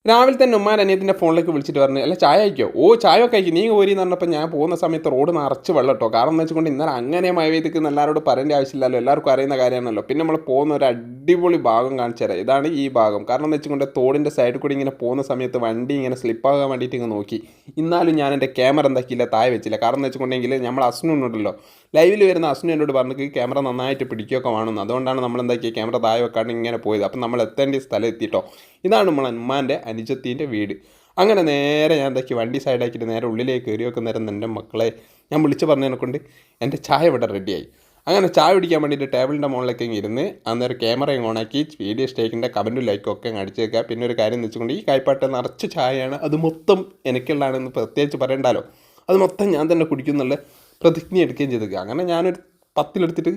രാവിലെ തന്നെ ഉമ്മാൻ അനിയത്തിൻ്റെ ഫോണിലേക്ക് വിളിച്ചിട്ട് പറഞ്ഞു, അല്ല ചായ അയക്കോ? ഓ ചായ ഒക്കെ അയക്കും, നീ കോരി എന്ന് പറഞ്ഞപ്പോൾ ഞാൻ പോകുന്ന സമയത്ത് റോഡ് നിറച്ച് വെള്ളം കേട്ടോ. കാരണം എന്ന് വെച്ചുകൊണ്ട് ഇന്നലെ അങ്ങനെ മഴ പെയ്തിരിക്കുന്ന എല്ലാവരോടും പറയേണ്ട ആവശ്യമില്ലല്ലോ, എല്ലാവർക്കും അറിയുന്ന കാര്യമാണല്ലോ. പിന്നെ നമ്മൾ പോകുന്ന ഒരു അടിപൊളി ഭാഗം കാണിച്ചു തരാം. ഇതാണ് ഈ ഭാഗം. കാരണം എന്ന് വെച്ചുകൊണ്ട് തോടിൻ്റെ സൈഡിൽ കൂടി ഇങ്ങനെ പോകുന്ന സമയത്ത് വണ്ടി ഇങ്ങനെ സ്ലിപ്പാകാൻ വേണ്ടിയിട്ട് ഇങ്ങനെ നോക്കി. എന്നാലും ഞാൻ എൻ്റെ ക്യാമറ എന്താക്കിയില്ല, താഴെ വെച്ചില്ല. കാരണം എന്ന് വെച്ചിട്ടുണ്ടെങ്കിൽ നമ്മൾ അസ്നുണ്ടല്ലോ, ലൈവിൽ വരുന്ന അസ്നു എന്നോട് പറഞ്ഞിട്ട് ക്യാമറ നന്നായിട്ട് പിടിക്കുകയൊക്കെ വേണമെന്ന്. അതുകൊണ്ടാണ് നമ്മൾ എന്താക്കിയ ക്യാമറ താഴെ വെക്കാണ്ട് ഇങ്ങനെ പോയത്. അപ്പം നമ്മൾ എത്തേണ്ട സ്ഥലം എത്തിയിട്ടോ. ഇതാണ് നമ്മളെ ഉമ്മാൻ്റെ അനുജത്തീൻ്റെ വീട്. അങ്ങനെ നേരെ ഞാൻ എന്താക്കി വണ്ടി സൈഡാക്കിയിട്ട് നേരെ ഉള്ളിലേക്ക് കയറി വെക്കുന്നേരം എൻ്റെ മക്കളെ ഞാൻ വിളിച്ച് പറഞ്ഞതിനെ കൊണ്ട് എൻ്റെ ചായ ഇവിടെ റെഡിയായി. അങ്ങനെ ചായ പിടിക്കാൻ വേണ്ടിയിട്ട് ടേബിളിൻ്റെ മുകളിലേക്ക് ഇരുന്ന് അന്നേരം ക്യാമറയും ഓണാക്കി വീഡിയോ സ്റ്റേക്കിൻ്റെ കമൻറ്റും ലൈക്കും ഒക്കെ അടിച്ച് വെക്കുക. പിന്നെ ഒരു കാര്യം എന്ന് വെച്ചുകൊണ്ട് ഈ കായ്പാട്ട് നിറച്ച് ചായയാണ്, അത് മൊത്തം എനിക്കുള്ളതാണെന്ന് പ്രത്യേകിച്ച് പറയണ്ടല്ലോ. അത് മൊത്തം ഞാൻ തന്നെ കുടിക്കുന്നുള്ള പ്രതിജ്ഞ എടുക്കുകയും ചെയ്തേക്കുക. അങ്ങനെ ഞാനൊരു 10 എടുത്തിട്ട്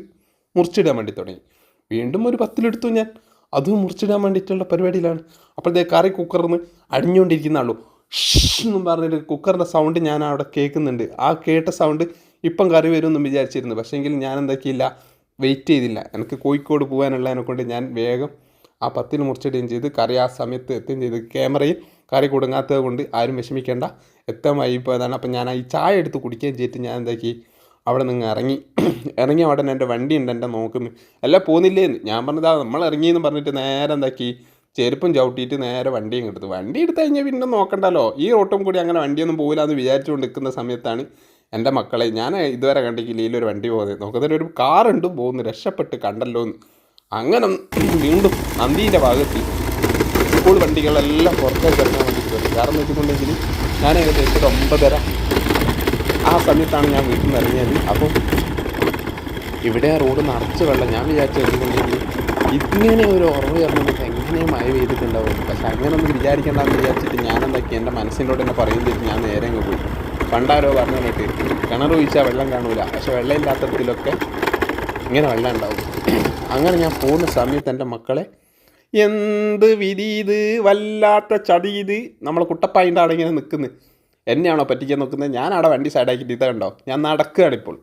മുറിച്ചിടാൻ വേണ്ടി തുടങ്ങി. വീണ്ടും ഒരു 10 ഞാൻ അതും മുറിച്ചിടാൻ വേണ്ടിയിട്ടുള്ള പരിപാടിയിലാണ്. അപ്പോഴത്തെ കറി കുക്കറിൽ നിന്ന് അടിഞ്ഞുകൊണ്ടിരിക്കുന്ന ആളു എന്നും പറഞ്ഞിട്ട് കുക്കറിൻ്റെ സൗണ്ട് ഞാൻ അവിടെ കേൾക്കുന്നുണ്ട്. ആ കേട്ട സൗണ്ട് ഇപ്പം കറി വരുമെന്നും വിചാരിച്ചിരുന്നു. പക്ഷേ എങ്കിൽ ഞാൻ എന്താക്കിയില്ല, വെയിറ്റ് ചെയ്തില്ല. എനിക്ക് കോഴിക്കോട് പോകാനുള്ളതിനെ കൊണ്ട് ഞാൻ വേഗം ആ 10 മുറിച്ചിടുകയും ചെയ്ത് കറി ആ സമയത്ത് എത്തുകയും ചെയ്ത്. ക്യാമറയിൽ കറി കൊടുങ്ങാത്തത് കൊണ്ട് ആരും വിഷമിക്കേണ്ട, എത്താൻ വൈകിപ്പോയതാണ്. അപ്പം ഞാൻ ഈ ചായ എടുത്ത് കുടിക്കുകയും ചെയ്തിട്ട് ഞാൻ എന്താക്കി അവിടെ നിന്ന് ഇറങ്ങി അവിടെ എൻ്റെ വണ്ടി ഉണ്ട് എൻ്റെ നോക്കുന്നു. എല്ലാം പോകുന്നില്ലേന്ന് ഞാൻ പറഞ്ഞതാ നമ്മൾ ഇറങ്ങിയെന്ന് പറഞ്ഞിട്ട് നേരെ എന്താക്കി ചെരുപ്പും ചവിട്ടിയിട്ട് നേരെ വണ്ടിയും എടുത്തു. വണ്ടി എടുത്തു കഴിഞ്ഞാൽ പിന്നെ നോക്കണ്ടല്ലോ, ഈ റോട്ടും കൂടി അങ്ങനെ വണ്ടിയൊന്നും പോകില്ല എന്ന് വിചാരിച്ചുകൊണ്ട് നിൽക്കുന്ന സമയത്താണ് എൻ്റെ മക്കളെ ഞാൻ ഇതുവരെ കണ്ടിട്ടില്ല ഇതിലൊരു വണ്ടി പോകുന്നത്. നോക്കുന്നതിൽ ഒരു കാറുണ്ട് പോകുന്നു, രക്ഷപ്പെട്ട് കണ്ടല്ലോ എന്ന്. അങ്ങനെ വീണ്ടും നന്ദീൻ്റെ ഭാഗത്ത് സ്കൂൾ വണ്ടികളെല്ലാം പുറത്തേക്ക് ഇറങ്ങാൻ വേണ്ടിയിട്ട് വരും. കാരണം വെച്ചിട്ടുണ്ടെങ്കിൽ ഞാൻ ഏകദേശം ഒരു 9:30 ആ സമയത്താണ് ഞാൻ വീട്ടിൽ നിന്ന് ഇറങ്ങിയത്. അപ്പോൾ ഇവിടെ ആ റോഡ് നിറച്ച് വെള്ളം. ഞാൻ വിചാരിച്ചിട്ടുണ്ടെങ്കിൽ ഇങ്ങനെ ഒരു ഉറവ് ഇറങ്ങുമ്പോൾ എങ്ങനെയും മഴ പെയ്തിട്ടുണ്ടാവും. പക്ഷെ അങ്ങനെയൊന്നും വിചാരിക്കേണ്ടെന്ന് വിചാരിച്ചിട്ട് ഞാൻ എന്താക്കി എൻ്റെ മനസ്സിനോട് തന്നെ പറയുന്നിട്ട് ഞാൻ നേരെ അങ്ങ് പോയി. പണ്ടാരോ പറഞ്ഞു കേട്ട് കിണർ ഒഴിച്ചാൽ വെള്ളം കാണൂല, പക്ഷെ വെള്ളമില്ലാത്തതിലൊക്കെ ഇങ്ങനെ വെള്ളം ഉണ്ടാവും. അങ്ങനെ ഞാൻ പോകുന്ന സമയത്ത് എൻ്റെ മക്കളെ എന്ത് വിധി ഇത്, വല്ലാത്ത ചതി ഇത്. നമ്മളെ കുട്ടപ്പായിൻ്റെ അവിടെ ഇങ്ങനെ നിൽക്കുന്നത് എന്നെയാണോ പറ്റിക്കാൻ നോക്കുന്നത്? ഞാൻ അവിടെ വണ്ടി സൈഡാക്കിയിട്ട് ഇത് കണ്ടോ, ഞാൻ നടക്കുകയാണ് ഇപ്പോൾ.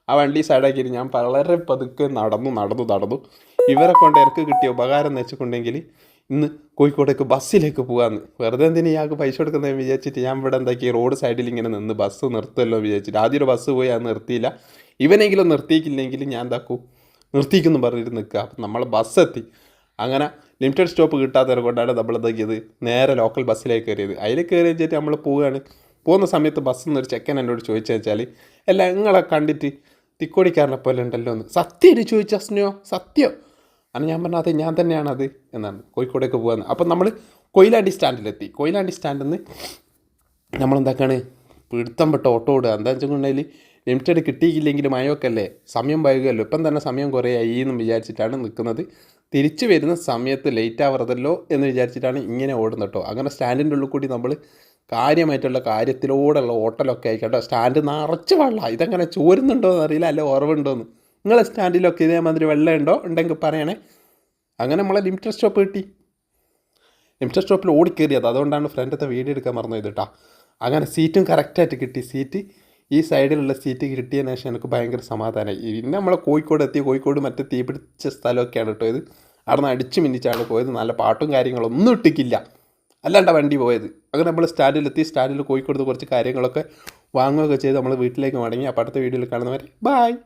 ആ വണ്ടി സൈഡാക്കിയിട്ട് ഞാൻ വളരെ പതുക്കെ നടന്നു. ഇവരെ കൊണ്ട് എനിക്ക് കിട്ടിയ ഉപകാരം എന്ന് വെച്ചിട്ടുണ്ടെങ്കിൽ ഇന്ന് കോഴിക്കോടേക്ക് ബസ്സിലേക്ക് പോകാമെന്ന്. വെറുതെ എന്തിനും ഇയാൾക്ക് പൈസ കൊടുക്കുന്നതെന്ന് വിചാരിച്ചിട്ട് ഞാൻ ഇവിടെ എന്താക്കി റോഡ് സൈഡിൽ ഇങ്ങനെ നിന്ന് ബസ് നിർത്തുമല്ലോ വിചാരിച്ചിട്ട് ആദ്യം ഒരു ബസ് പോയി അത് നിർത്തിയില്ല. ഇവനെങ്കിലും നിർത്തിയിക്കില്ലെങ്കിൽ ഞാൻ എന്താക്കും, നിർത്തിക്കുന്നു പറഞ്ഞിട്ട് നിൽക്കുക. അപ്പം നമ്മൾ ബസ് എത്തി. അങ്ങനെ ലിമിറ്റഡ് സ്റ്റോപ്പ് കിട്ടാത്തവരെ കൊണ്ടാണ് നമ്മൾ എന്താക്കിയത്, നേരെ ലോക്കൽ ബസ്സിലേക്ക് കയറിയത്. അതിൽ കയറി വെച്ചിട്ട് നമ്മൾ പോവുകയാണ്. പോകുന്ന സമയത്ത് ബസ്സിൽ നിന്നൊരു ചെക്കൻ എന്നോട് ചോദിച്ചു വെച്ചാൽ, അല്ല നിങ്ങളെ കണ്ടിട്ട് തിക്കോടിക്കാരനെ പോലെ ഉണ്ടല്ലോ എന്ന്. സത്യം ചോദിച്ച അസ്നയോ? സത്യം അന്ന് ഞാൻ പറഞ്ഞാൽ അതെ ഞാൻ തന്നെയാണത് എന്നാണ്. കോഴിക്കോടേക്ക് പോകാമെന്ന്. അപ്പം നമ്മൾ കൊയിലാണ്ടി സ്റ്റാൻഡിലെത്തി. കൊയിലാണ്ടി സ്റ്റാൻഡിൽ നിന്ന് നമ്മളെന്താക്കാണ് പിടുത്തം പെട്ട ഓട്ടോ ഓടുക. എന്താ വെച്ചിട്ടുണ്ടെങ്കിൽ ലിമിറ്റഡ് കിട്ടിയില്ലെങ്കിൽ മഴയൊക്കെ അല്ലേ, സമയം വൈകുമല്ലോ. ഇപ്പം തന്നെ സമയം കുറേ ആയി എന്നും വിചാരിച്ചിട്ടാണ് നിൽക്കുന്നത്. തിരിച്ചു വരുന്ന സമയത്ത് ലേറ്റ് ആവരുതല്ലോ എന്ന് വിചാരിച്ചിട്ടാണ് ഇങ്ങനെ ഓടുന്നത് കേട്ടോ. അങ്ങനെ സ്റ്റാൻഡിൻ്റെ ഉള്ളിൽ കൂടി നമ്മൾ കാര്യമായിട്ടുള്ള കാര്യത്തിലൂടെയുള്ള ഓട്ടലൊക്കെ ആയിക്കോട്ടെ. സ്റ്റാൻഡ് നിറച്ച് വെള്ളം. ഇതെങ്ങനെ ചോരുന്നുണ്ടോ എന്നറിയില്ല, അല്ല ഉറവുണ്ടോയെന്ന്. നിങ്ങളെ സ്റ്റാൻഡിലൊക്കെ ഇതേമാതിരി വെള്ളം ഉണ്ടെങ്കിൽ പറയണേ. അങ്ങനെ നമ്മളെ ലിമിറ്റഡ് സ്റ്റോപ്പ് കിട്ടി. ലിമിറ്റഡ് സ്റ്റോപ്പിൽ ഓടിക്കേറിയത്, അതുകൊണ്ടാണ് ഫ്രണ്ടത്തെ വീഡിയോ എടുക്കാൻ മറന്നു കേട്ടോ. അങ്ങനെ സീറ്റും കറക്റ്റായിട്ട് കിട്ടി. സീറ്റ് ഈ സൈഡിലുള്ള സീറ്റ് കിട്ടിയതിന് ശേഷം എനിക്ക് ഭയങ്കര സമാധാനമായി. പിന്നെ നമ്മളെ കോഴിക്കോട് എത്തി. കോഴിക്കോട് മറ്റേ തീ പിടിച്ച സ്ഥലമൊക്കെയാണ് കേട്ടോ ഇത്. അവിടെ നിന്ന് അടിച്ച് മിന്നിച്ചാണ് പോയത്. നല്ല പാട്ടും കാര്യങ്ങളൊന്നും ഇട്ടിക്കില്ല, അല്ലാണ്ട വണ്ടി പോയത്. അങ്ങനെ നമ്മൾ സ്റ്റാൻഡിലെത്തി. സ്റ്റാൻഡിൽ കോഴിക്കോട് കുറച്ച് കാര്യങ്ങളൊക്കെ വാങ്ങുകയൊക്കെ ചെയ്ത് നമ്മൾ വീട്ടിലേക്ക് മടങ്ങി. അപ്പോൾ അടുത്ത വീഡിയോയിൽ കാണുന്നവരെ ബായ്.